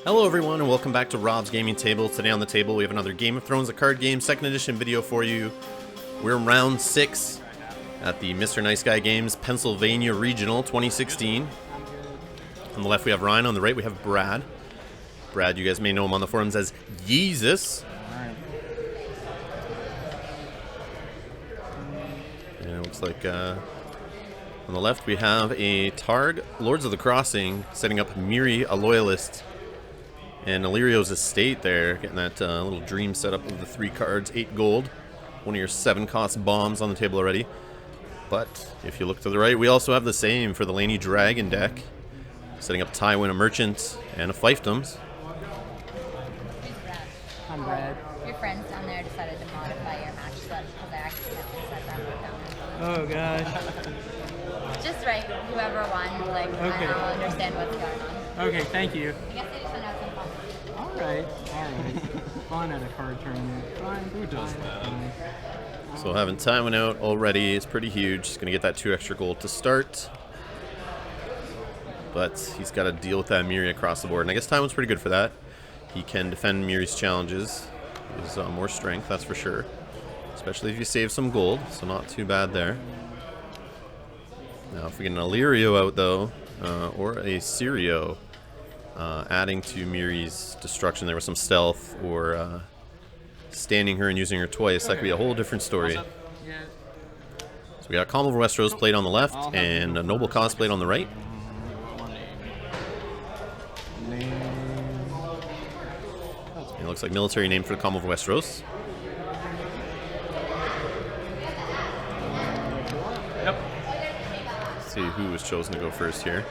Hello everyone and welcome back to Rob's Gaming Table. Today on the table we have another Game of Thrones, a card game, 2nd edition video for you. We're in round 6 at the Mr. Nice Guy Games Pennsylvania Regional 2016. On the left we have Ryan, on the right we have Brad. Brad, you guys may know him on the forums as Yeezus. And it looks like on the left we have a Targ, Lords of the Crossing, setting up Miri, a loyalist. And Illyrio's estate there, getting that little dream setup of the 3 cards, 8 gold. One of your 7-cost bombs on the table already. But if you look to the right, we also have the same for the Laney Dragon deck. Setting up Tywin, a Merchant, and a Fiefdoms. I'm Brad. Your friends down there decided to modify your match slip because I accidentally set that one down. Oh gosh. Just right, whoever won, like, Okay. I'll understand what's going on. Okay, thank you. I guess they just went out some fun. Alright. Fun at a card tournament. Fine. Who does that? So having Tywin out already is pretty huge. He's going to get that 2 extra gold to start. But he's got to deal with that Miri across the board. And I guess Tywin's pretty good for that. He can defend Miri's challenges. He's more strength, that's for sure. Especially if you save some gold. So not too bad there. Now if we get an Illyrio out though, or a Sirio, adding to Miri's destruction there with some stealth, or standing her and using her twice, that could be a whole different story. So we got Calm over Westeros played on the left, and a Noble Cause played on the right. It looks like military name for the Calm over Westeros. Yep. Let's see who was chosen to go first here.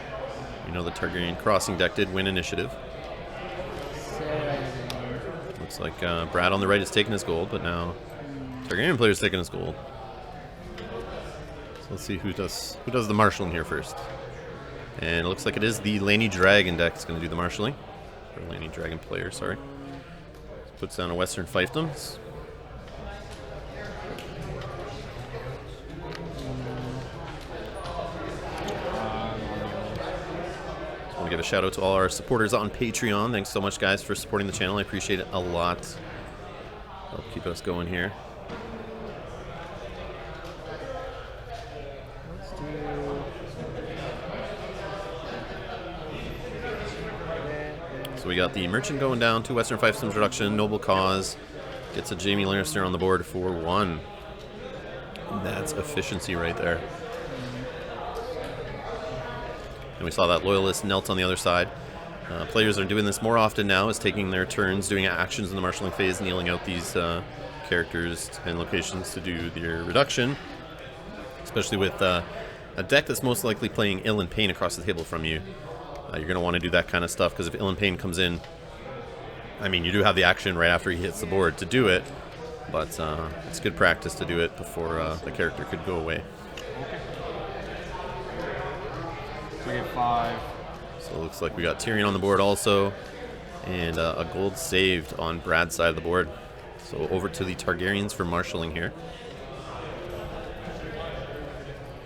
You know the Targaryen Crossing deck did win initiative. Looks like Brad on the right is taking his gold, but now Targaryen player's taking his gold. So let's see who does the marshalling here first. And it looks like it is the Laney Dragon deck that's going to do the marshalling. Or Laney Dragon player, sorry. Puts down a Western Fiefdoms. Just want to give a shout out to all our supporters on Patreon. Thanks so much, guys, for supporting the channel. I appreciate it a lot. Help keep us going here. So we got the Merchant going down, 2 Western Fiefdoms reduction, Noble Cause. Gets a Jaime Lannister on the board for 1. That's efficiency right there. And we saw that Loyalist knelt on the other side. Players are doing this more often now, is taking their turns, doing actions in the marshalling phase, kneeling out these characters and locations to do their reduction. Especially with a deck that's most likely playing Ill and Pain across the table from you. You're going to want to do that kind of stuff, because if Ill and Pain comes in, I mean, you do have the action right after he hits the board to do it, but it's good practice to do it before the character could go away. Okay. So we get 5. So it looks like we got Tyrion on the board also, and a gold saved on Brad's side of the board. So over to the Targaryens for marshalling here.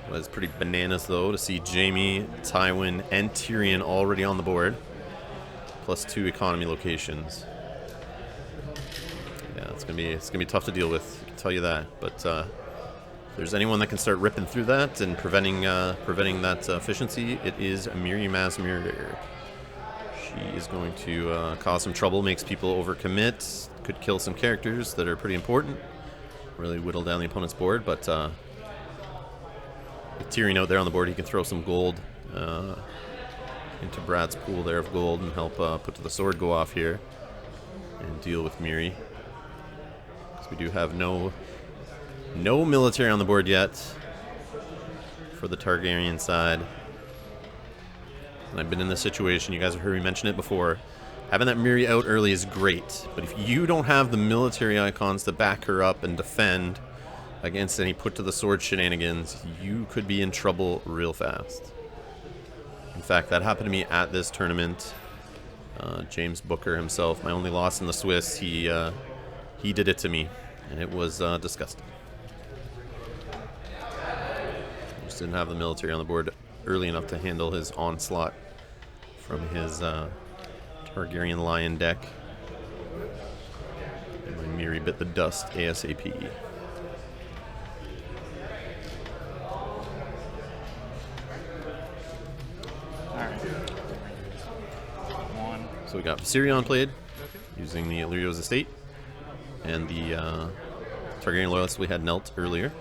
It was pretty bananas though to see Jaime, Tywin, and Tyrion already on the board, plus 2 economy locations. Yeah, it's gonna be tough to deal with, I can tell you that. But if there's anyone that can start ripping through that and preventing that efficiency, it is Miri Maz Mirror. She is going to cause some trouble, makes people overcommit, could kill some characters that are pretty important, really whittle down the opponent's board, but. With Tyrion out there on the board, he can throw some gold into Brad's pool there of gold and help put to the sword go off here and deal with Miri. So we do have no military on the board yet for the Targaryen side. And I've been in this situation, you guys have heard me mention it before. Having that Miri out early is great, but if you don't have the military icons to back her up and defend against any put to the sword shenanigans, you could be in trouble real fast. In fact, that happened to me at this tournament. James Booker himself, my only loss in the Swiss, he did it to me, and it was disgusting. Just didn't have the military on the board early enough to handle his onslaught from his Targaryen Lion deck. And my Miri bit the dust ASAP. Alright. One. So we got Viserion played, Okay. using the Illyrio's Estate. And the Targaryen Loyalist we had Nelt earlier.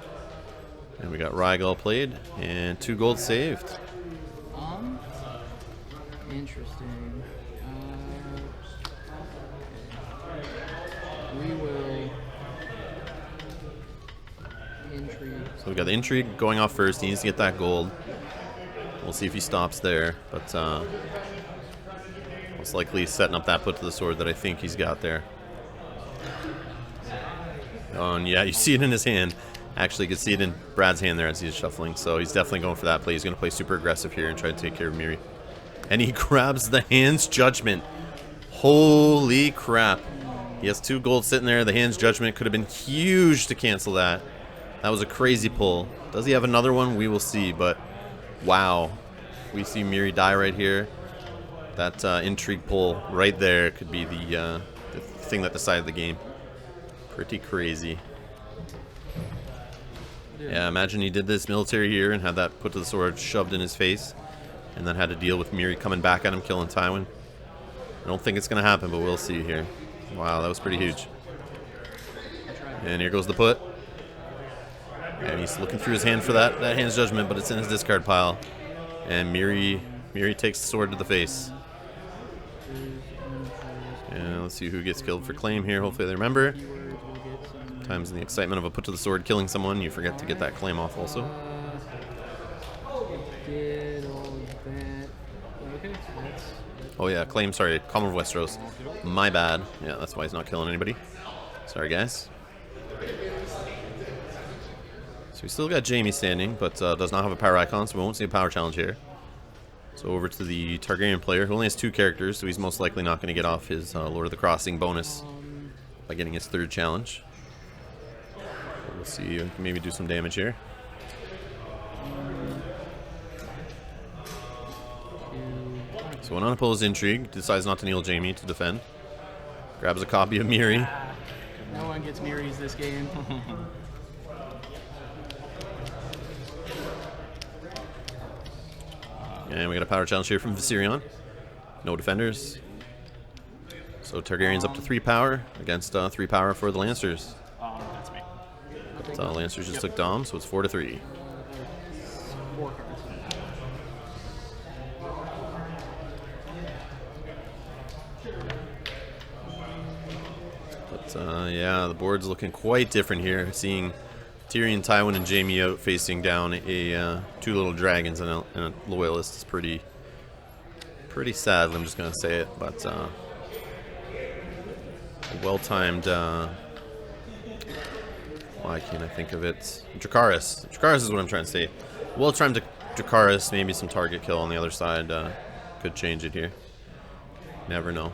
And we got Rhaegal played, and 2 gold saved. Interesting. We will intrigue. So we got the Intrigue going off first. He needs to get that gold. We'll see if he stops there, but most likely he's setting up that put to the sword that I think he's got there. Oh, and yeah, you see it in his hand. Actually, you can see it in Brad's hand there as he's shuffling. So he's definitely going for that play. He's going to play super aggressive here and try to take care of Miri. And he grabs the Hand's Judgment. Holy crap. He has 2 gold sitting there. The Hand's Judgment could have been huge to cancel that. That was a crazy pull. Does he have another one? We will see, but wow. We see Miri die right here. That Intrigue pull right there could be the thing that decided the game. Pretty crazy. Yeah, imagine he did this military here and had that put to the sword shoved in his face, and then had to deal with Miri coming back at him, killing Tywin. I don't think it's going to happen, but we'll see here. Wow, that was pretty huge. And here goes the put. And he's looking through his hand for that Hand's Judgment, but it's in his discard pile. And Miri takes the sword to the face. And let's see who gets killed for claim here. Hopefully they remember. Sometimes in the excitement of a put to the sword killing someone, you forget to get that claim off also. Did all that. Okay, so that's Oh yeah, claim, sorry, Common of Westeros. My bad. Yeah, that's why he's not killing anybody. Sorry guys. So we still got Jaime standing, but does not have a power icon, so we won't see a power challenge here. So over to the Targaryen player, who only has 2 characters, so he's most likely not going to get off his Lord of the Crossing bonus by getting his 3rd challenge. We'll see, maybe do some damage here. So an unopposed Intrigue decides not to kneel Jaime to defend. Grabs a copy of Miri. no one gets Miris this game. And we got a power challenge here from Viserion. No defenders. So Targaryen's up to 3 power against 3 power for the Lannisters. That's me. But Lancers just took Dom, so it's 4-3. 4 cards. But yeah, the board's looking quite different here. Seeing Tyrion, Tywin, and Jaime out facing down a 2 little dragons and a loyalist is pretty sad. I'm just gonna say it, but well-timed. Why can't I think of it? Dracarys. Dracarys is what I'm trying to say. Well-timed Dracarys, maybe some target kill on the other side could change it here. Never know.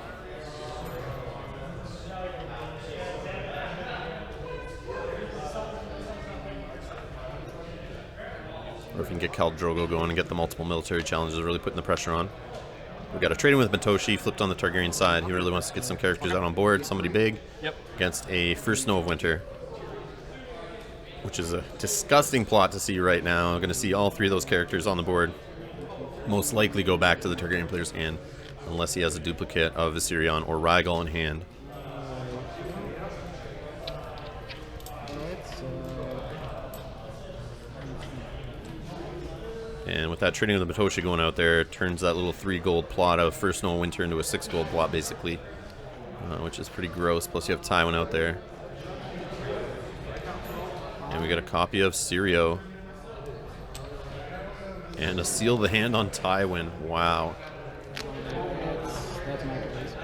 Or if you can get Khal Drogo going and get the multiple military challenges, really putting the pressure on. We got a trade-in with Matoshi, flipped on the Targaryen side. He really wants to get some characters out on board, somebody big, against a First Snow of Winter, which is a disgusting plot to see right now. I'm going to see all 3 of those characters on the board. Most likely go back to the Targaryen player's hand, unless he has a duplicate of Viserion or Rhaegal in hand. And with that trading of the Matoshi going out there, it turns that little 3 gold plot of First Snow of Winter into a 6 gold plot, basically. Which is pretty gross. Plus you have Tywin out there. And we got a copy of Syrio. And a Seal the Hand on Tywin. Wow. That's my place.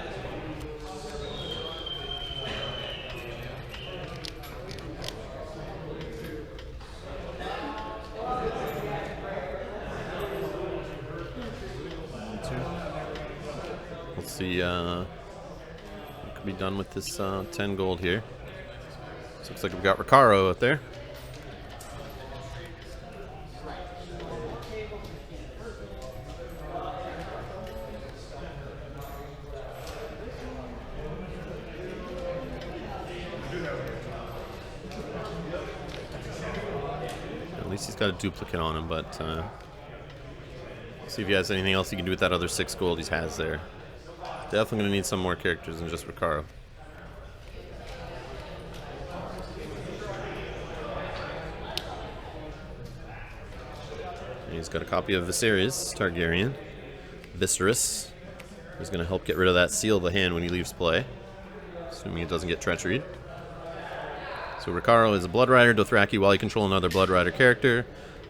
Let's see, we could be done with this 10 gold here. So looks like we've got Ricaro out there. At least he's got a duplicate on him, but see if he has anything else he can do with that other 6 gold he has there. Definitely going to need some more characters than just Recaro. And he's got a copy of Viserys Targaryen. Viserys. He's going to help get rid of that seal of the hand when he leaves play, assuming it doesn't get treachery. So Recaro is a Blood Rider Dothraki. While you control another Blood Rider character,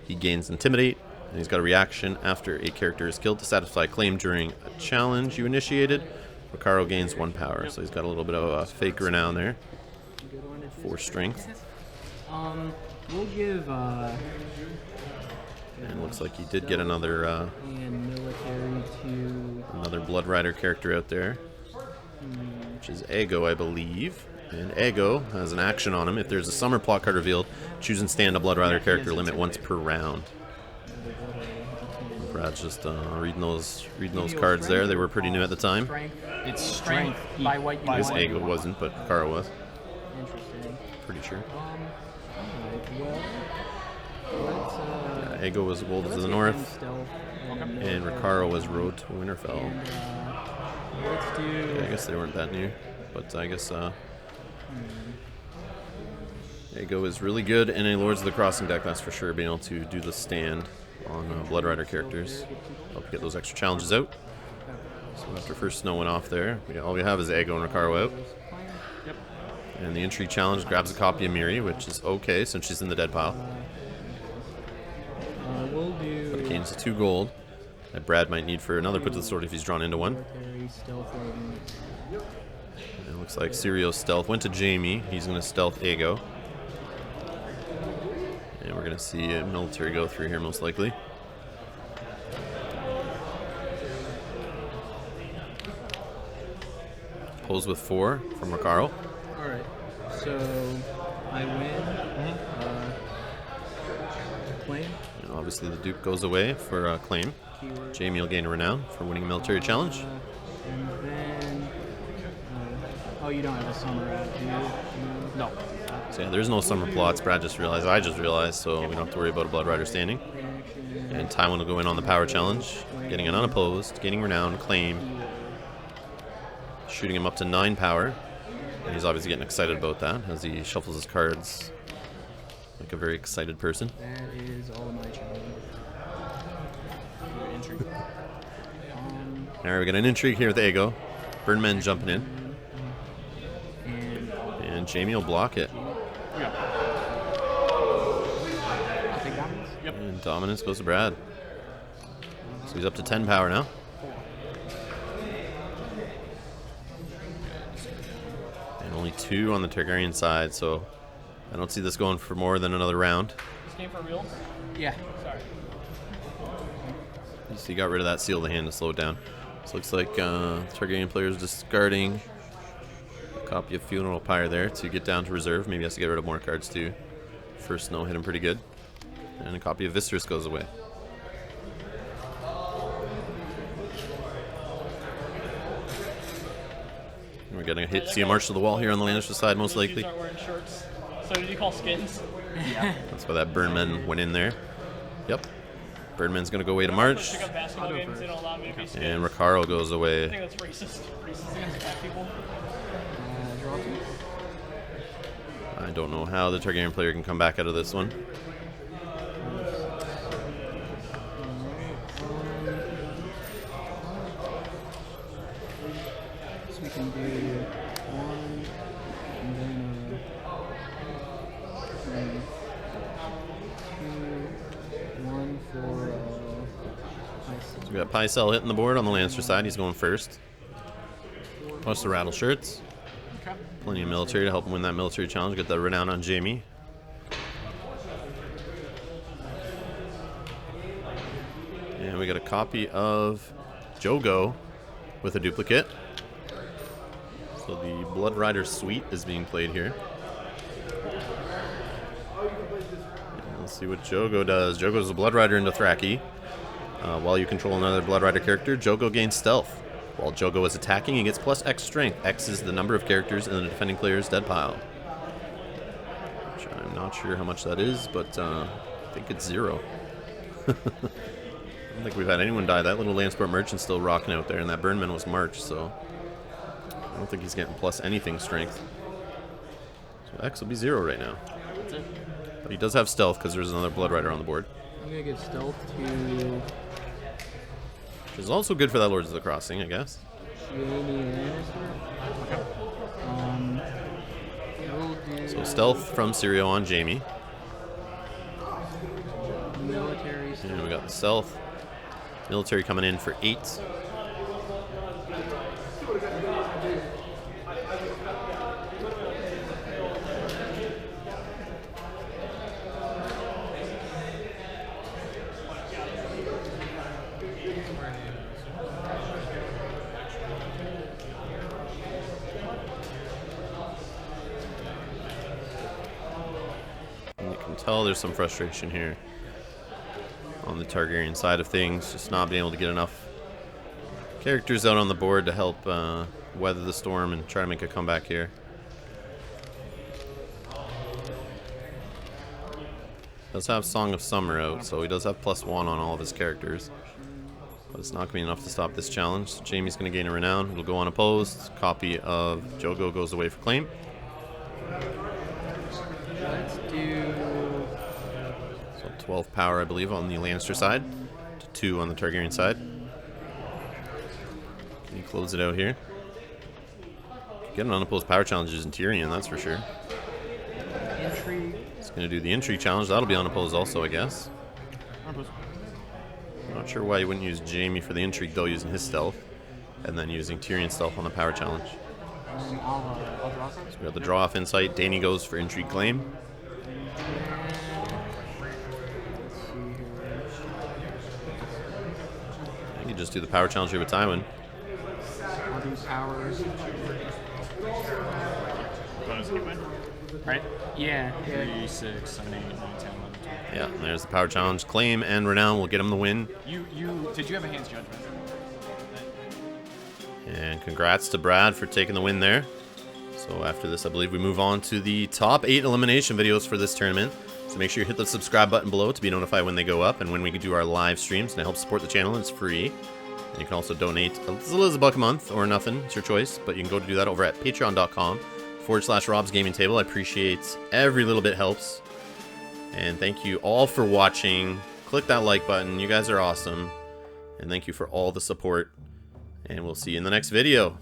he gains Intimidate, and he's got a reaction after a character is killed to satisfy a claim during a challenge you initiated. Recaro gains 1 power, so he's got a little bit of a fake renown there. 4 strength. We'll give. And it looks like he did get another and military to another Blood Rider character out there, which is Aego, I believe. And Aego has an action on him. If there's a summer plot card revealed, choose and stand a Blood Rider character, limit once per round. Brad's just reading those cards there. They were pretty new at the time. It's strength by what you I guess want. Aego wasn't, but Recaro was. Interesting. Pretty sure. Well, let's, Aego was Wolves of the North, and Recaro was Road to Winterfell. Let's do. Yeah, I guess they weren't that new, but I guess Aego is really good in a Lords of the Crossing deck, that's for sure, being able to do the stand on Blood Rider characters. Help get those extra challenges out. So after first snow went off there, all we have is Aego and Recaro out. Yep. And the Intrigue challenge grabs a copy of Miri, which is okay since she's in the dead pile. We'll do. But it gains 2 gold that Brad might need for another put to the sword if he's drawn into one. And it looks like Sirio's stealth went to Jamie. He's going to stealth Aego. And we're going to see a military go through here most likely. Pulls with 4 from Recaro. Alright, so I win. Claim. And obviously the Duke goes away for claim. Keyword. Jamie will gain a renown for winning a military challenge. And then. Oh, you don't have a summer out, do you? No. So yeah, there's no summer plots. Brad just realized, I just realized, so we don't have to worry about a Blood Rider standing. And Tywin will go in on the power challenge, getting an unopposed, gaining renown, claim, shooting him up to 9 power. And he's obviously getting excited about that as he shuffles his cards like a very excited person. That is all of my challenge. Intrigue. Alright, we got an intrigue here with Aego. Burnmen jumping in. And Jamie will block it. I'll take dominance. Yep. And dominance goes to Brad. So he's up to 10 power now. And only 2 on the Targaryen side, so I don't see this going for more than another round. This game for real? Yeah. Sorry. So he got rid of that seal of the hand to slow it down. So looks like Targaryen players discarding a copy of Funeral Pyre there to get down to reserve. Maybe has to get rid of more cards too. First snow hit him pretty good. And a copy of Viserys goes away. And we're gonna see a march to the wall here on the Lannister side most likely. These aren't wearing shirts. So did you call skins? Yeah. That's why that Burnman went in there. Yep. Burnman's gonna go away to march. Pick up basketball games. They don't allow me to be skins. And Recaro goes I away. think that's racist. Racist against black people. Draw 2. I don't know how the Targaryen player can come back out of this one. So we can do 1, and then 2, 1 for So we got Pycelle hitting the board on the Lannister side. He's going first. Plus the Rattle Shirts. Okay. Plenty of military to help him win that military challenge. Get the renown on Jamie. And we got a copy of Jogo with a duplicate. So the Blood Rider suite is being played here. And let's see what Jogo does. Jogo's a Blood Rider in Dothraki. While you control another Blood Rider character, Jogo gains stealth. While Jogo is attacking, he gets plus X strength. X is the number of characters in the defending player's dead pile. Which I'm not sure how much that is, but I think it's 0. I don't think we've had anyone die. That little Landsport Merchant's still rocking out there, and that Burnman was March, so I don't think he's getting plus anything strength. So X will be 0 right now. That's it. But he does have stealth because there's another Blood Rider on the board. I'm gonna give stealth to Which is also good for that Lords of the Crossing, I guess. Jamie Lannister. We'll do So stealth from Sirio on Jamie. military stealth. And we got the stealth. Military coming in for 8. And you can tell there's some frustration here on the Targaryen side of things, just not being able to get enough characters out on the board to help weather the storm and try to make a comeback here. Does have Song of Summer out, so he does have +1 on all of his characters. But it's not going to be enough to stop this challenge. So Jamie's going to gain a renown. It'll go unopposed. Copy of Jogo goes away for claim. Let's do 12 power, I believe, on the Lannister side, to 2 on the Targaryen side. Can you close it out here? Get an unopposed power challenges in Tyrion, that's for sure. intrigue. It's going to do the intrigue challenge. That'll be unopposed also, I guess. Unopposed. Not sure why you wouldn't use Jamie for the intrigue, though, using his stealth, and then using Tyrion stealth on the power challenge. I'll draw some. So we got the draw off insight. Danny goes for intrigue claim. You can just do the power challenge here with Tywin. I'll do powers. Bonus anyway. Right? Yeah. 3, 6, 7, 8, 9, 10, 11, 12. Yeah, and there's the power challenge. Claim and renown will get him the win. Did you have a hand's judgment? And congrats to Brad for taking the win there. So after this, I believe we move on to the top 8 elimination videos for this tournament. So make sure you hit the subscribe button below to be notified when they go up and when we can do our live streams to help support the channel. It's free. And you can also donate as little as $1 a month or nothing. It's your choice. But you can go to do that over at patreon.com/Rob's Gaming Table. I appreciate every little bit helps. And thank you all for watching. Click that like button. You guys are awesome. And thank you for all the support. And we'll see you in the next video.